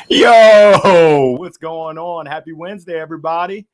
Yo, what's going on? Happy Wednesday, everybody.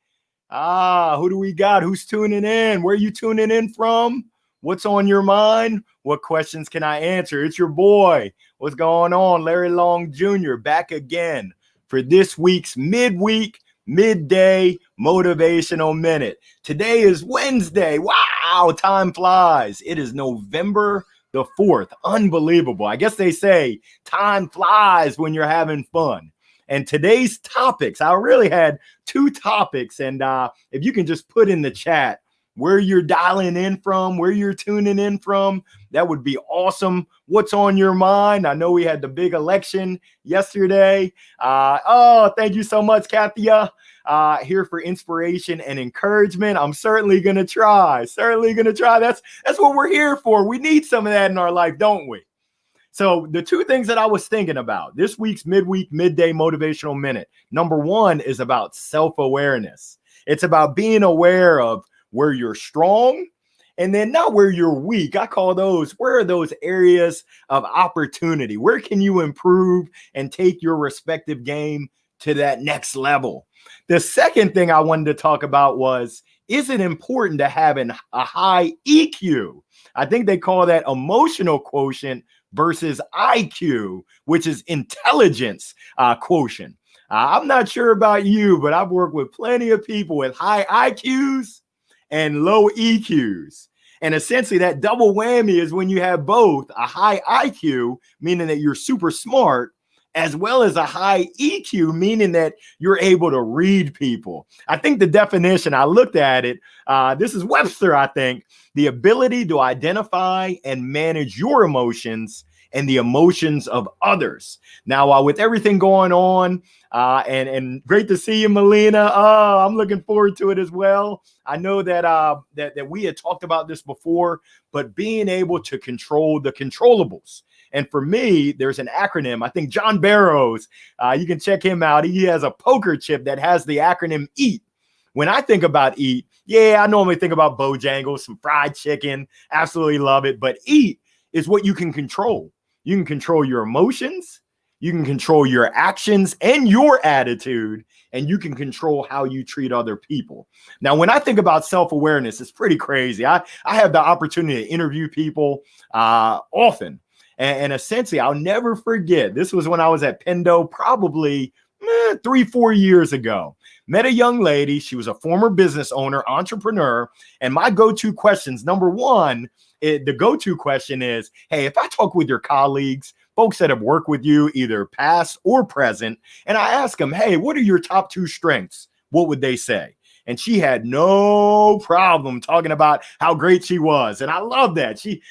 Who do we got? Who's tuning in? Where are you tuning in from? What's on your mind? What questions can I answer? It's your boy. What's going on? Larry Long Jr. back again for this week's midweek, midday motivational minute. Today is Wednesday. Wow, time flies. It is November the 4th. Unbelievable. I guess they say time flies when you're having fun. And today's topics, I really had two topics. And if you can just put in the chat where you're dialing in from, where you're tuning in from, that would be awesome. What's on your mind? I know we had the big election yesterday. Thank you so much, Kathia. Here for inspiration and encouragement. I'm certainly going to try. That's what we're here for. We need some of that in our life, don't we? So the two things that I was thinking about this week's midweek, midday motivational minute. Number one is about self-awareness. It's about being aware of where you're strong and then not where you're weak. I call those, where are those areas of opportunity? Where can you improve and take your respective game to that next level? The second thing I wanted to talk about was, is it important to have a high EQ? I think they call that emotional quotient versus IQ, which is intelligence quotient. I'm not sure about you, but I've worked with plenty of people with high IQs and low EQs. And essentially that double whammy is when you have both a high IQ, meaning that you're super smart, as well as a high EQ, meaning that you're able to read people. I think the definition, I looked at it, this is Webster, I think, the ability to identify and manage your emotions and the emotions of others. Now, with everything going on, and great to see you, Melina. I'm looking forward to it as well. I know that that we had talked about this before, but being able to control the controllables. And for me, there's an acronym. I think John Barrows, you can check him out. He has a poker chip that has the acronym EAT. When I think about EAT, I normally think about Bojangles, some fried chicken. Absolutely love it. But EAT is what you can control. You can control your emotions. You can control your actions and your attitude, and you can control how you treat other people. Now, when I think about self-awareness, it's pretty crazy. I have the opportunity to interview people often. And essentially, I'll never forget, this was when I was at Pendo, probably 3-4 years ago. Met a young lady. She was a former business owner, entrepreneur. And my go-to questions, number one, the go-to question is, hey, if I talk with your colleagues, folks that have worked with you, either past or present, and I ask them, hey, what are your top 2 strengths? What would they say? And she had no problem talking about how great she was. And I love that. She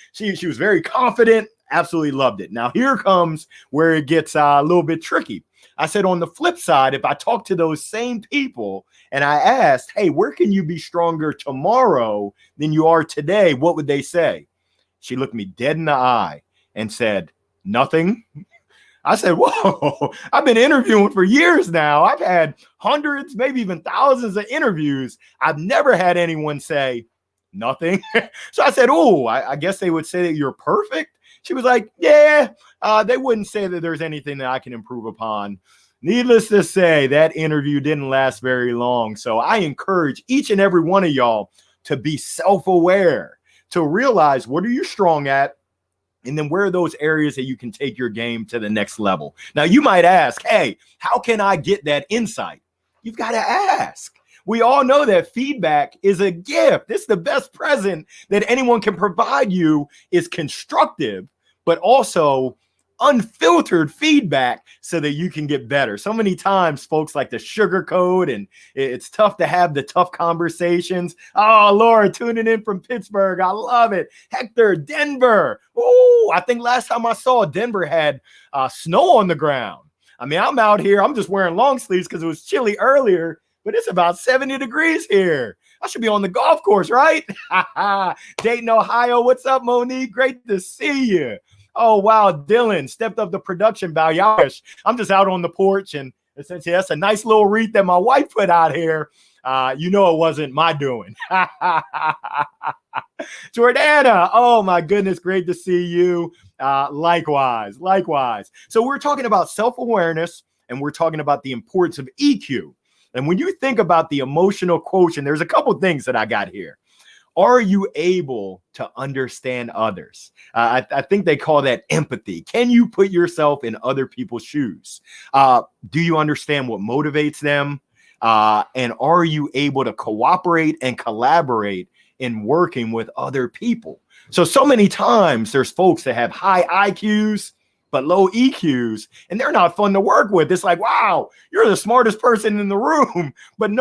was very confident. Absolutely loved it. Now, here comes where it gets a little bit tricky. I said, on the flip side, if I talk to those same people and I asked, hey, where can you be stronger tomorrow than you are today? What would they say? She looked me dead in the eye and said, nothing. I said, whoa, I've been interviewing for years now. I've had hundreds, maybe even thousands of interviews. I've never had anyone say nothing. So I said, I guess they would say that you're perfect. She was like, they wouldn't say that there's anything that I can improve upon. Needless to say, that interview didn't last very long. So I encourage each and every one of y'all to be self-aware, to realize what are you strong at, and then where are those areas that you can take your game to the next level. Now, you might ask, hey, how can I get that insight? You've got to ask. We all know that feedback is a gift. It's the best present that anyone can provide you, is constructive, but also unfiltered feedback so that you can get better. So many times folks like to sugarcoat, and it's tough to have the tough conversations. Oh, Laura, tuning in from Pittsburgh. I love it. Hector, Denver. Oh, I think last time I saw Denver had snow on the ground. I mean, I'm out here. I'm just wearing long sleeves because it was chilly earlier, but it's about 70 degrees here. I should be on the golf course, right? Dayton, Ohio. What's up, Monique? Great to see you. Oh, wow. Dylan stepped up the production value. I'm just out on the porch, and essentially that's a nice little wreath that my wife put out here. It wasn't my doing. Jordana, oh my goodness, great to see you. Likewise. So we're talking about self-awareness and we're talking about the importance of EQ. And when you think about the emotional quotient, there's a couple things that I got here. Are you able to understand others? I think they call that empathy. Can you put yourself in other people's shoes? Do you understand what motivates them? And are you able to cooperate and collaborate in working with other people? So many times there's folks that have high IQs, but low EQs, and they're not fun to work with. It's like, wow, you're the smartest person in the room, but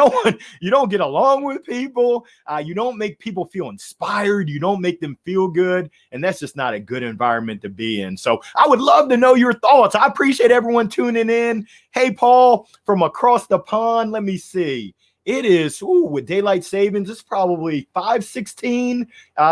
you don't get along with people. You don't make people feel inspired. You don't make them feel good. And that's just not a good environment to be in. So I would love to know your thoughts. I appreciate everyone tuning in. Hey, Paul, from across the pond, let me see. It is, with daylight savings, it's probably 5:16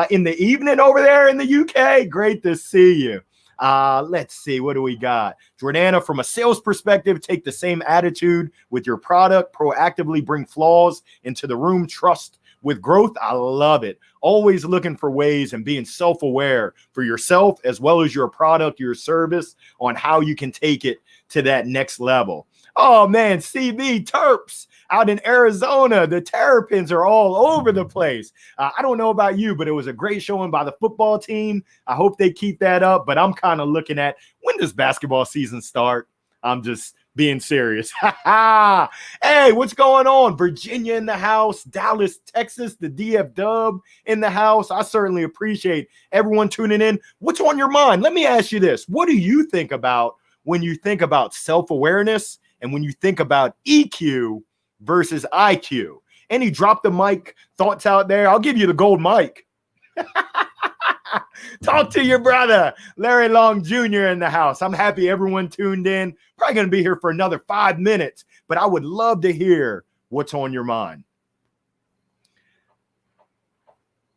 in the evening over there in the UK. Great to see you. Let's see, what do we got? Jordana, from a sales perspective, take the same attitude with your product, proactively bring flaws into the room, trust with growth. I love it. Always looking for ways and being self-aware for yourself as well as your product, your service, on how you can take it to that next level. Oh man, CB Terps out in Arizona. The Terrapins are all over the place. I don't know about you, but it was a great showing by the football team. I hope they keep that up, but I'm kind of looking at, when does basketball season start? I'm just being serious. Hey, what's going on? Virginia in the house, Dallas, Texas, the DF Dub in the house. I certainly appreciate everyone tuning in. What's on your mind? Let me ask you this. What do you think about when you think about self-awareness and when you think about EQ versus IQ? Any drop the mic thoughts out there? I'll give you the gold mic. Talk to your brother, Larry Long Jr. in the house. I'm happy everyone tuned in. Probably going to be here for another 5 minutes, but I would love to hear what's on your mind.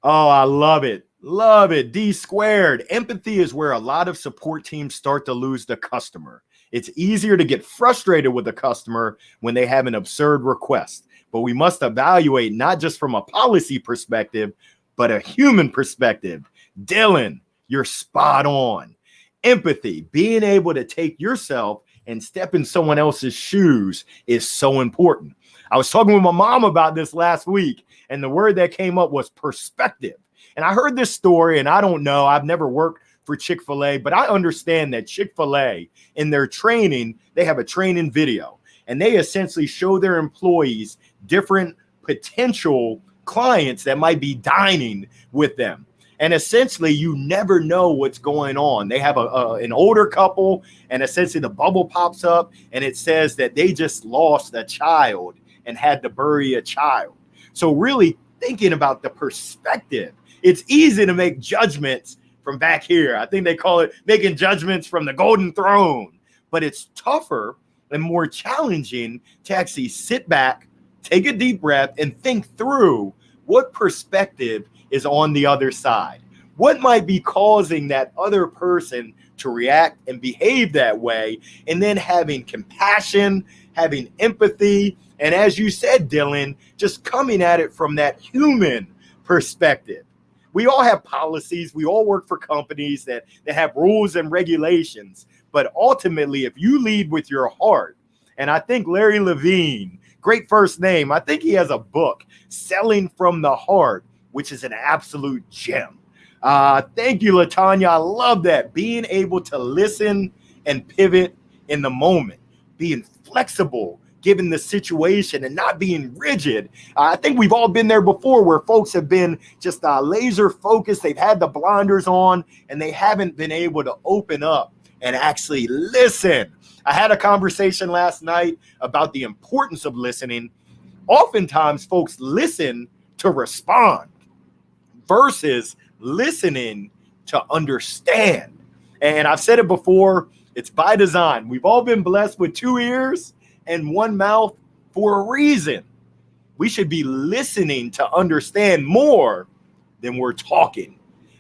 Oh, I love it. Love it. D squared. Empathy is where a lot of support teams start to lose the customer. It's easier to get frustrated with the customer when they have an absurd request, but we must evaluate not just from a policy perspective, but a human perspective. Dylan, you're spot on. Empathy, being able to take yourself and step in someone else's shoes, is so important. I was talking with my mom about this last week, and the word that came up was perspective. And I heard this story, and I don't know, I've never worked for Chick-fil-A, but I understand that Chick-fil-A, in their training, they have a training video, and they essentially show their employees different potential clients that might be dining with them. And essentially, you never know what's going on. They have an older couple, and essentially the bubble pops up, and it says that they just lost a child and had to bury a child. So really thinking about the perspective, it's easy to make judgments from back here. I think they call it making judgments from the golden throne. But it's tougher and more challenging to actually sit back, take a deep breath, and think through what perspective is on the other side. What might be causing that other person to react and behave that way? And then having compassion, having empathy, and as you said, Dylan, just coming at it from that human perspective. We all have policies. We all work for companies that have rules and regulations. But ultimately, if you lead with your heart, and I think Larry Levine, great first name, I think he has a book, Selling from the Heart, which is an absolute gem. Thank you, LaTanya. I love that. Being able to listen and pivot in the moment, being flexible given the situation and not being rigid. I think we've all been there before where folks have been just laser focused. They've had the blinders on and they haven't been able to open up and actually listen. I had a conversation last night about the importance of listening. Oftentimes, folks listen to respond versus listening to understand. And I've said it before, it's by design. We've all been blessed with 2 ears and 1 mouth for a reason. We should be listening to understand more than we're talking.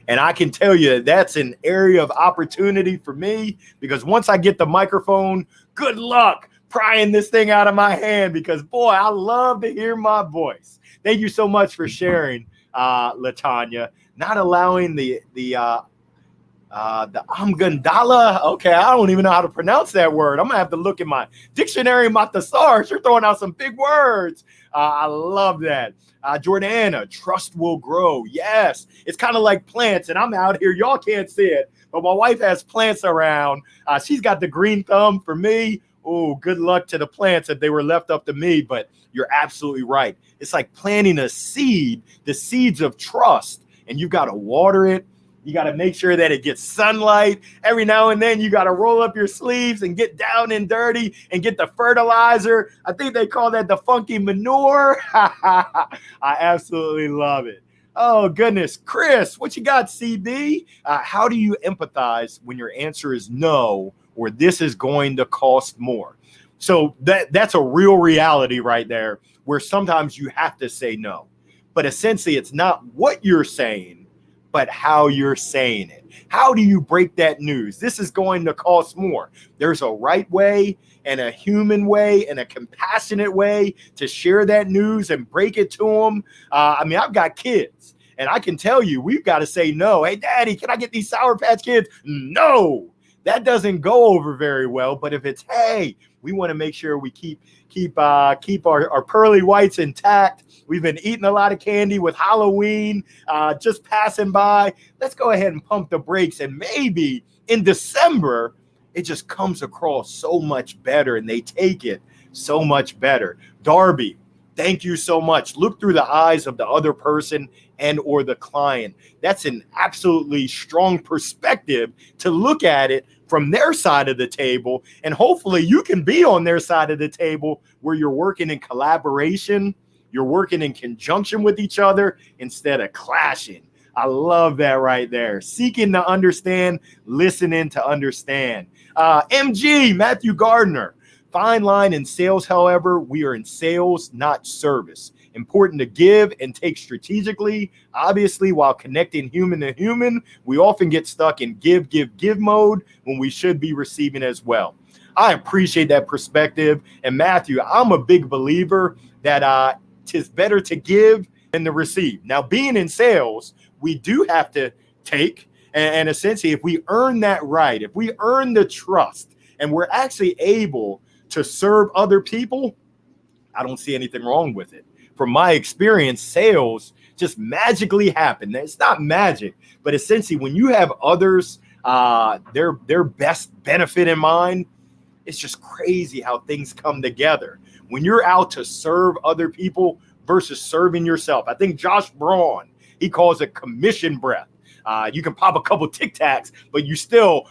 And I can tell you that's an area of opportunity for me, because once I get the microphone, good luck prying this thing out of my hand, because boy, I love to hear my voice. Thank you so much for sharing, LaTanya. Not allowing the The amygdala. Okay, I don't even know how to pronounce that word. I'm gonna have to look in my dictionary, my thesaurus. You're throwing out some big words. I love that. Jordana, trust will grow. Yes, it's kind of like plants, and I'm out here. Y'all can't see it, but my wife has plants around. She's got the green thumb for me. Oh, good luck to the plants if they were left up to me. But you're absolutely right. It's like planting a seed, the seeds of trust, and you've got to water it. You got to make sure that it gets sunlight. Every now and then you got to roll up your sleeves and get down and dirty and get the fertilizer. I think they call that the funky manure. I absolutely love it. Oh, goodness. Chris, what you got, CB? How do you empathize when your answer is no, or this is going to cost more? So that's a real reality right there, where sometimes you have to say no. But essentially, it's not what you're saying, but how you're saying it. How do you break that news? This is going to cost more. There's a right way and a human way and a compassionate way to share that news and break it to them. I've got kids, and I can tell you, we've got to say no. Hey, Daddy, can I get these Sour Patch Kids? No, that doesn't go over very well. But if it's, hey, we want to make sure we keep our pearly whites intact. We've been eating a lot of candy with Halloween just passing by. Let's go ahead and pump the brakes. And maybe in December, it just comes across so much better and they take it so much better. Darby, thank you so much. Look through the eyes of the other person and or the client. That's an absolutely strong perspective to look at it from their side of the table. And hopefully you can be on their side of the table where you're working in collaboration. You're working in conjunction with each other instead of clashing. I love that right there. Seeking to understand, listening to understand. MG, Matthew Gardner. Fine line in sales, however, we are in sales, not service. Important to give and take strategically. Obviously, while connecting human to human, we often get stuck in give mode when we should be receiving as well. I appreciate that perspective. And Matthew, I'm a big believer that tis better to give than to receive. Now, being in sales, we do have to take, and essentially, if we earn that right, if we earn the trust, and we're actually able to serve other people, I don't see anything wrong with it. From my experience, sales just magically happen. It's not magic, but essentially when you have others, their best benefit in mind, it's just crazy how things come together. When you're out to serve other people versus serving yourself. I think Josh Braun, he calls it commission breath. You can pop a couple Tic Tacs, but you still,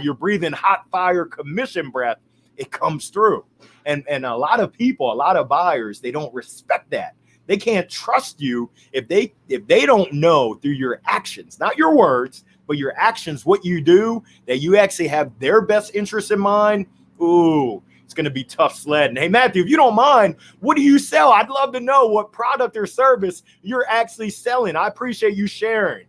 you're breathing hot fire commission breath. It comes through. And a lot of people, a lot of buyers, they don't respect that. They can't trust you if they don't know through your actions, not your words, but your actions, what you do, that you actually have their best interest in mind. Ooh, it's going to be tough sledding. Hey, Matthew, if you don't mind, what do you sell? I'd love to know what product or service you're actually selling. I appreciate you sharing.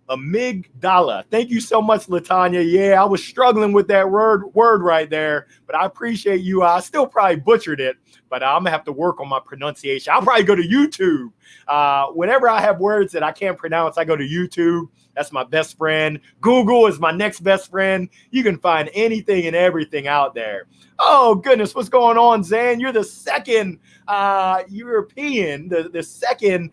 Amygdala. Thank you so much, Latanya. Yeah, I was struggling with that word right there, but I appreciate you. I still probably butchered it, but I'm gonna have to work on my pronunciation. I'll probably go to YouTube. Whenever I have words that I can't pronounce, I go to YouTube. That's my best friend. Google is my next best friend. You can find anything and everything out there. Oh, goodness. What's going on, Zan? You're the second European, the second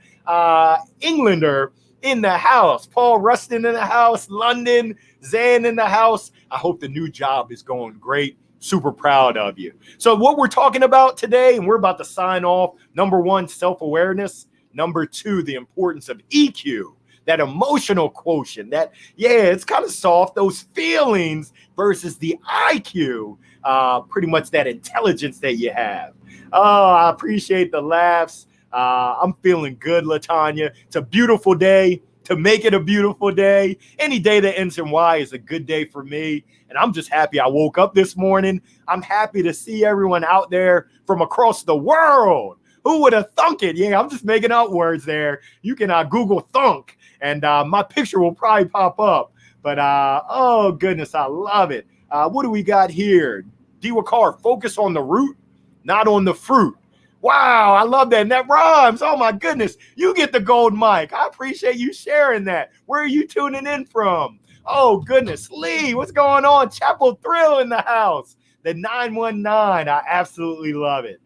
Englander in the house. Paul Rustin in the house. London. Zan in the house. I hope the new job is going great. Super proud of you. So what we're talking about today, and we're about to sign off. Number one, self-awareness. Number two, the importance of EQ. That emotional quotient, it's kind of soft, those feelings versus the IQ, pretty much that intelligence that you have. Oh, I appreciate the laughs. I'm feeling good, Latanya. It's a beautiful day. To make it a beautiful day, any day that ends in Y is a good day for me. And I'm just happy I woke up this morning. I'm happy to see everyone out there from across the world. Who would have thunk it? Yeah, I'm just making out words there. You can Google thunk. And my picture will probably pop up. But, oh, goodness, I love it. What do we got here? Diwakar, focus on the root, not on the fruit. Wow, I love that. And that rhymes. Oh my goodness. You get the gold mic. I appreciate you sharing that. Where are you tuning in from? Oh goodness. Lee, what's going on? Chapel Thrill in the house. The 919. I absolutely love it.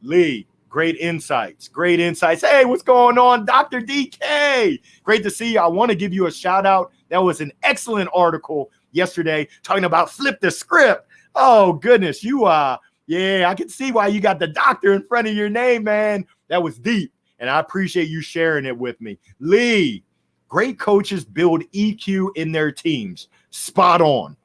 Lee, great insights. Great insights. Hey, what's going on? Dr. DK. Great to see you. I want to give you a shout out. That was an excellent article yesterday talking about flip the script. Oh goodness. Yeah, I can see why you got the doctor in front of your name, man. That was deep, and I appreciate you sharing it with me. Lee, great coaches build EQ in their teams. Spot on.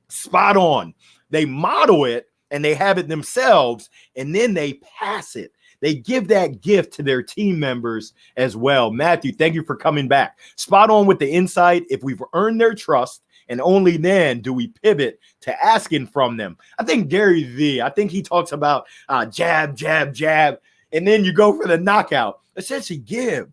Spot on. They model it, and they have it themselves, and then they pass it. They give that gift to their team members as well. Matthew, thank you for coming back. Spot on with the insight. If we've earned their trust, and only then do we pivot to asking from them. I think Gary Vee, I think he talks about jab, jab, jab, and then you go for the knockout. Essentially give,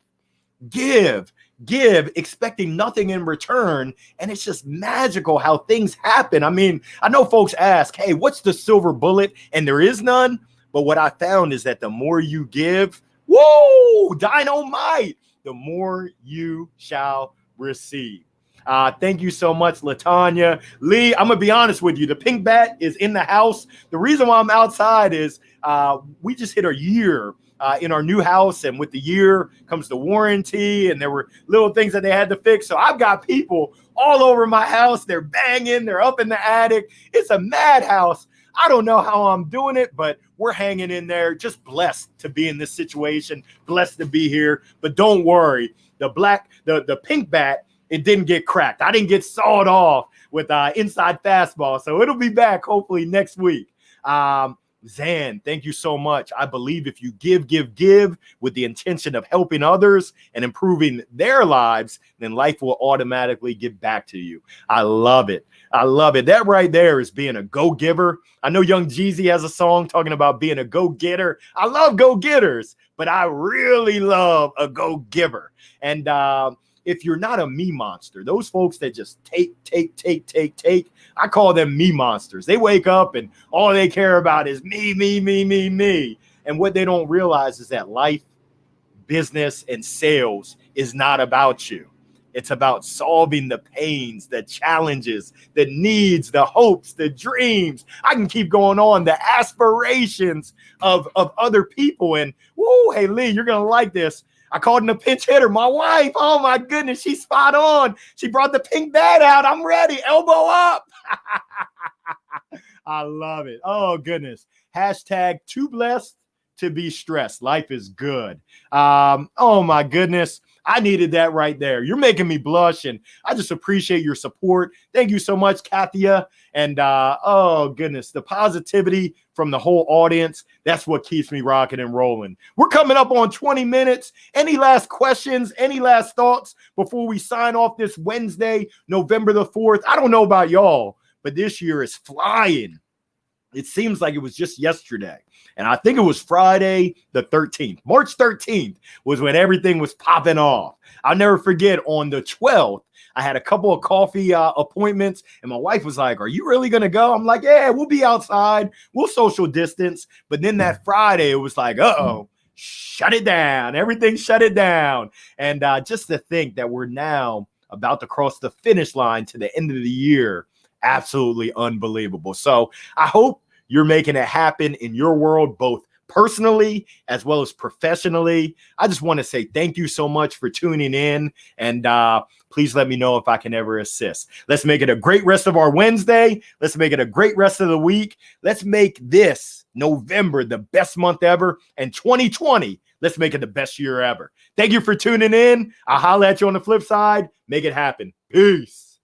expecting nothing in return. And it's just magical how things happen. I mean, I know folks ask, hey, what's the silver bullet? And there is none. But what I found is that the more you give, whoa, dynamite, the more you shall receive. Thank you so much, LaTanya. Lee, I'm going to be honest with you. The pink bat is in the house. The reason why I'm outside is we just hit a year in our new house. And with the year comes the warranty. And there were little things that they had to fix. So I've got people all over my house. They're banging. They're up in the attic. It's a madhouse. I don't know how I'm doing it, but we're hanging in there. Just blessed to be in this situation. Blessed to be here. But don't worry. The pink bat, it didn't get cracked. I didn't get sawed off with inside fastball. So it'll be back hopefully next week. Zan, thank you so much. I believe if you give with the intention of helping others and improving their lives, then life will automatically give back to you. I love it. I love it. That right there is being a go-giver. I know Young Jeezy has a song talking about being a go-getter. I love go-getters, but I really love a go-giver. And if you're not a me monster, those folks that just take, I call them me monsters. They wake up and all they care about is me. And what they don't realize is that life, business, and sales is not about you. It's about solving the pains, the challenges, the needs, the hopes, the dreams. I can keep going on, the aspirations of other people. And, woo, hey, Lee, you're going to like this. I called in a pinch hitter. My wife, oh my goodness, she's spot on. She brought the pink bat out. I'm ready. Elbow up. I love it. Oh goodness. Hashtag too blessed to be stressed. Life is good. Oh my goodness. I needed that right there. You're making me blush, and I just appreciate your support. Thank you so much, Kathia. And oh goodness, the positivity from the whole audience, that's what keeps me rocking and rolling. We're coming up on 20 minutes. Any last questions? Any last thoughts before we sign off this Wednesday, November the 4th? I don't know about y'all, but this year is flying. It seems like it was just yesterday. And I think it was Friday the 13th. March 13th was when everything was popping off. I'll never forget on the 12th, I had a couple of coffee appointments, and my wife was like, are you really going to go? I'm like, yeah, we'll be outside. We'll social distance. But then that Friday, it was like, uh-oh, shut it down. Everything shut it down. And just to think that we're now about to cross the finish line to the end of the year, absolutely unbelievable. So I hope you're making it happen in your world, both personally as well as professionally. I just want to say thank you so much for tuning in, and please let me know if I can ever assist. Let's make it a great rest of our Wednesday. Let's make it a great rest of the week. Let's make this November the best month ever, and 2020, let's make it the best year ever. Thank you for tuning in. I'll holler at you on the flip side. Make it happen. Peace.